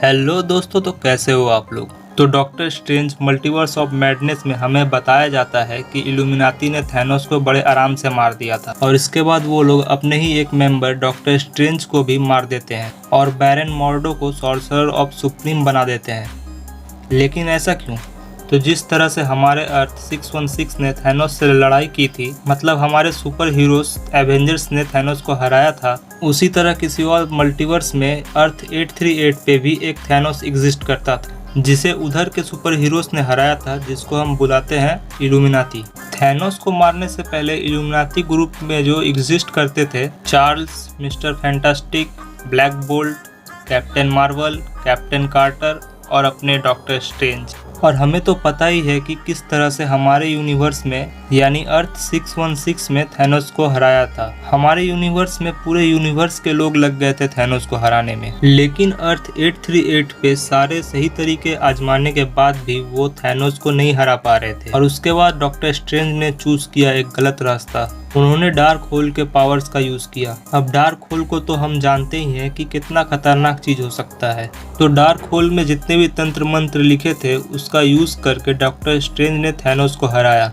Hello दोस्तों, तो कैसे हो आप लोग। तो doctor strange multiverse of madness में हमें बताया जाता है कि इल्यूमिनाती ने थैनोस को बड़े आराम से मार दिया था और इसके बाद वो लोग अपने ही एक मेंबर डॉक्टर स्ट्रेंज को भी मार देते हैं और बैरन मॉर्डो को सॉर्सरर ऑफ सुप्रीम बना देते हैं। लेकिन ऐसा क्यों? तो जिस तरह से हमारे अर्थ 616 ने थैनोस से लड़ाई की थी, मतलब हमारे सुपर हीरोज एवेंजर्स ने थैनोस को हराया था, उसी तरह किसी और मल्टीवर्स में अर्थ 838 पे भी एक थैनोस एग्जिस्ट करता था जिसे उधर के सुपर हीरोज ने हराया था, जिसको हम बुलाते हैं इल्यूमिनाती। थैनोस को मारने से पहले इल्यूमिनाती ग्रुप में जो एग्जिस्ट करते थे, Charles, Mister Fantastic, Black Bolt, Captain Marvel, Captain Carter और अपने डॉक्टर स्ट्रेंज। और हमें तो पता ही है कि किस तरह से हमारे यूनिवर्स में यानी अर्थ 616 में थैनोस को हराया था। हमारे यूनिवर्स में पूरे यूनिवर्स के लोग लग गए थे थैनोस को हराने में, लेकिन अर्थ 838 पे सारे सही तरीके आजमाने के बाद भी वो थैनोस को नहीं हरा पा रहे थे। और उसके बाद डॉक्टर स्ट्रेंज ने चूज किया एक गलत रास्ता। उन्होंने डार्क होल के पावर्स का यूज किया। अब डार्क होल को तो हम जानते ही हैं कि कितना खतरनाक चीज हो सकता है। तो डार्क होल में जितने भी तंत्र मंत्र लिखे थे उसका यूज करके डॉक्टर स्ट्रेंज ने थैनोस को हराया।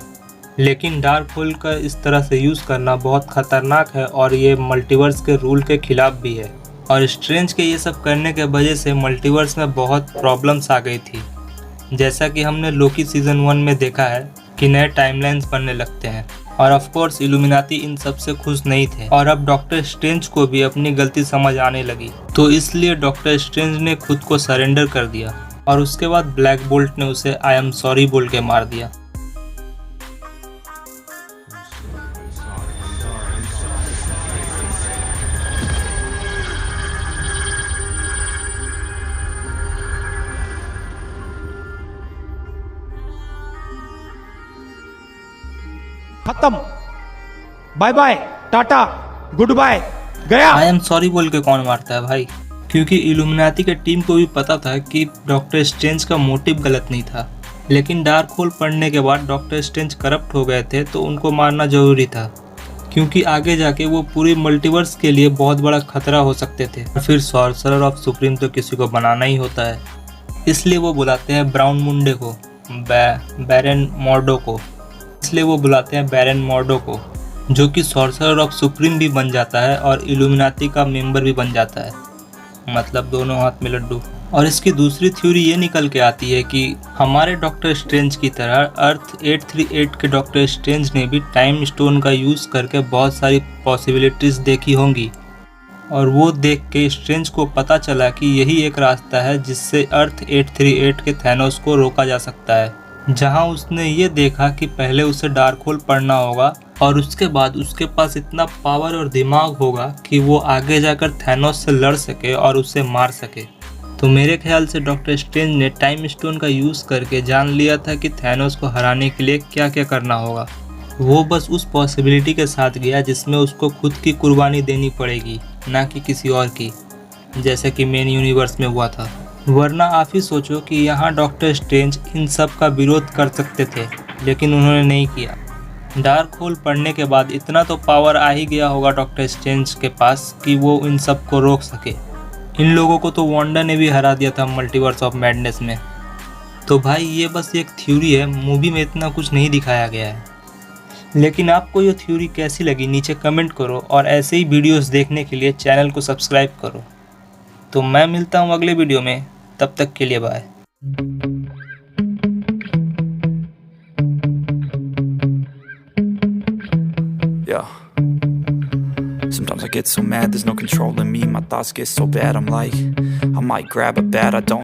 लेकिन डार्क होल का इस तरह से यूज करना बहुत खतरनाक है और ये मल्टीवर्स के रूल के खिलाफ भी है। और स्ट्रेंज के ये सब करने के वजह से मल्टीवर्स में बहुत प्रॉब्लम्स आ गई थी। जैसा कि हमने लोकी सीजन 1 में देखा है कि नए टाइमलाइंस बनने लगते हैं और ऑफ कोर्स इल्यूमिनाती इन सब से खुश नहीं थे। और अब डॉक्टर स्ट्रेंज को भी अपनी गलती समझ आने लगी, तो इसलिए डॉक्टर स्ट्रेंज ने खुद को सरेंडर कर दिया और उसके बाद ब्लैक बोल्ट ने उसे आई एम सॉरी बोल के मार दिया। खत्म, bye bye, tata, goodbye, गया। आई एम सॉरी बोल के कौन मारता है भाई? क्योंकि इल्यूमिनाती के टीम को भी पता था कि डॉक्टर स्ट्रेंज का मोटिव गलत नहीं था, लेकिन डार्क होल पढ़ने के बाद डॉक्टर स्ट्रेंज करप्ट हो गए थे तो उनको मारना जरूरी था, क्योंकि आगे जाके वो पूरी मल्टीवर्स के लिए बहुत बड़ा खतरा हो सकते थे। और फिर सॉर्सरर ऑफ सुप्रीम तो किसी को बनाना ही होता है, इसलिए वो बुलाते हैं ब्राउन मुंडे को, बैरन मॉर्डो को, इसलिए वो बुलाते हैं बैरन मॉर्डो को, जो कि सॉर्सरर ऑफ सुप्रीम भी बन जाता है और इल्यूमिनाती का मेंबर भी बन जाता है, मतलब दोनों हाथ में लड्डू। और इसकी दूसरी थ्योरी ये निकल के आती है कि हमारे डॉक्टर स्ट्रेंज की तरह अर्थ 838 के डॉक्टर स्ट्रेंज ने भी टाइम स्टोन का यूज़ करके बहुत सारी पॉसिबिलिटीज़ देखी होंगी और वो देख के स्ट्रेंज को पता चला कि यही एक रास्ता है जिससे अर्थ 838 के थैनोस को रोका जा सकता है। जहां उसने ये देखा कि पहले उसे डार्क होल पढ़ना होगा और उसके बाद उसके पास इतना पावर और दिमाग होगा कि वो आगे जाकर थैनोस से लड़ सके और उसे मार सके। तो मेरे ख्याल से डॉक्टर स्ट्रेंज ने टाइम स्टोन का यूज़ करके जान लिया था कि थैनोस को हराने के लिए क्या क्या करना होगा। वो बस उस पॉसिबिलिटी के साथ गया जिसमें उसको खुद की कुर्बानी देनी पड़ेगी, ना कि किसी और की, जैसे कि मेन यूनिवर्स में हुआ था। वरना आप ही सोचो कि यहाँ डॉक्टर स्ट्रेंज इन सब का विरोध कर सकते थे, लेकिन उन्होंने नहीं किया। डार्क होल पढ़ने के बाद इतना तो पावर आ ही गया होगा डॉक्टर स्ट्रेंज के पास कि वो इन सब को रोक सके। इन लोगों को तो वांडा ने भी हरा दिया था मल्टीवर्स ऑफ मैडनेस में। तो भाई ये बस एक थ्योरी है, मूवी में इतना कुछ नहीं दिखाया गया है। लेकिन आपको ये थ्योरी कैसी लगी नीचे कमेंट करो और ऐसे ही वीडियोस देखने के लिए चैनल को सब्सक्राइब करो। तो मैं मिलता हूँ अगले वीडियो में, तब तक के लिए bye. Yeah. Sometimes I get so mad, there's no controlling me. My thoughts get so bad, I'm like, I might grab a bat, I don't